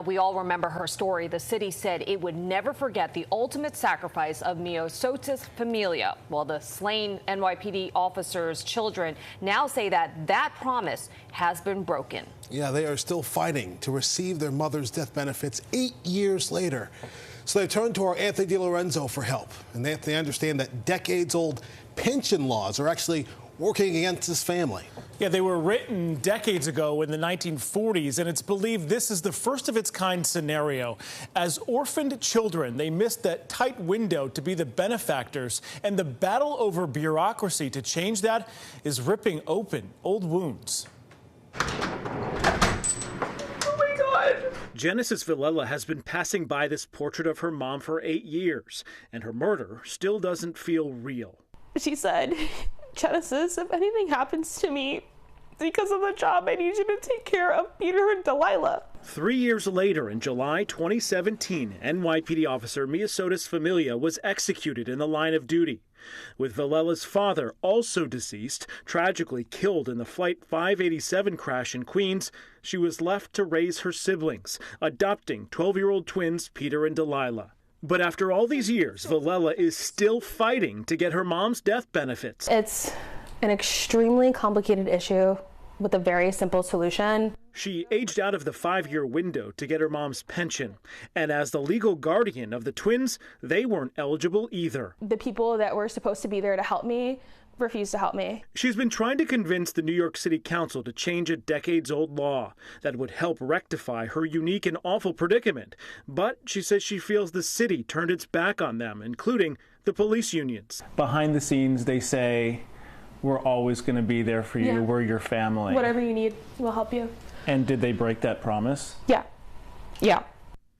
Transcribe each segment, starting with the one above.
We all remember her story. The city said it would never forget the ultimate sacrifice of Miosotis Familia. Well, the slain NYPD officers' children now say that that promise has been broken. Yeah, they are still fighting to receive their mother's death benefits 8 years later. So they turned to our Anthony DiLorenzo for help. And they understand that decades-old pension laws are actually working against this family. Yeah, they were written decades ago in the 1940s, and it's believed this is the first of its kind scenario. As orphaned children, they missed that tight window to be the benefactors, and the battle over bureaucracy to change that is ripping open old wounds. Oh my God. Genesis Villela has been passing by this portrait of her mom for 8 years, and her murder still doesn't feel real. She said, Genesis, if anything happens to me because of the job, I need you to take care of Peter and Delilah. 3 years later, in July 2017, NYPD officer Miosotis Familia was executed in the line of duty. With Villela's father, also deceased, tragically killed in the Flight 587 crash in Queens, she was left to raise her siblings, adopting 12-year-old twins Peter and Delilah. But after all these years, Villela is still fighting to get her mom's death benefits. It's an extremely complicated issue with a very simple solution. She aged out of the 5-year window to get her mom's pension. And as the legal guardian of the twins, they weren't eligible either. The people that were supposed to be there to help me refused to help me. She's been trying to convince the New York City Council to change a decades-old law that would help rectify her unique and awful predicament. But she says she feels the city turned its back on them, including the police unions. Behind the scenes, they say, we're always going to be there for you. Yeah. We're your family. Whatever you need, we'll help you. And did they break that promise? Yeah. Yeah.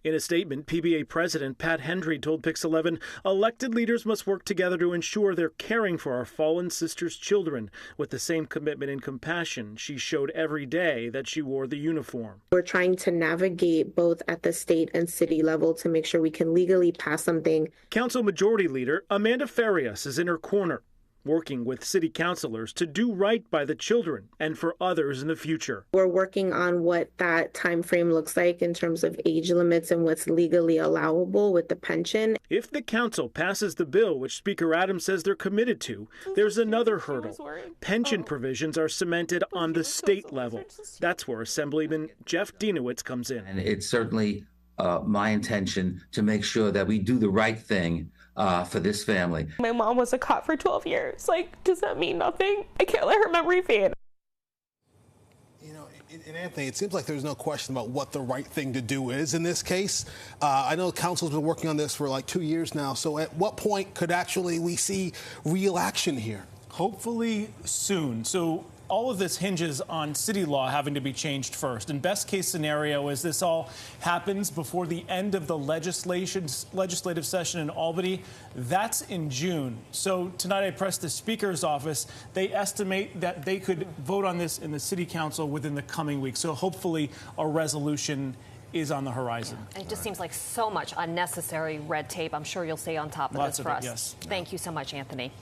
In a statement, PBA President Pat Hendry told Pix 11, elected leaders must work together to ensure they're caring for our fallen sister's children with the same commitment and compassion she showed every day that she wore the uniform. We're trying to navigate both at the state and city level to make sure we can legally pass something. Council Majority Leader Amanda Farias is in her corner, working with city councilors to do right by the children and for others in the future. We're working on what that time frame looks like in terms of age limits and what's legally allowable with the pension. If the council passes the bill, which Speaker Adams says they're committed to, there's another hurdle. Pension provisions are cemented on the state level. That's where Assemblyman Jeff Dinowitz comes in. And it's certainly my intention to make sure that we do the right thing for this family. My mom was a cop for 12 years. Like, does that mean nothing? I can't let her memory fade. You know, and Anthony, it seems like there's no question about what the right thing to do is in this case. I know the council's been working on this for like 2 years now. So at what point could actually we see real action here? Hopefully soon. So all of this hinges on city law having to be changed first. And best case scenario is this all happens before the end of the legislative session in Albany. That's in June. So tonight I pressed the Speaker's office. They estimate that they could vote on this in the City Council within the coming week. So hopefully a resolution is on the horizon. Yeah. It just seems like so much unnecessary red tape. I'm sure you'll stay on top of this for us. Yes. Thank you so much, Anthony.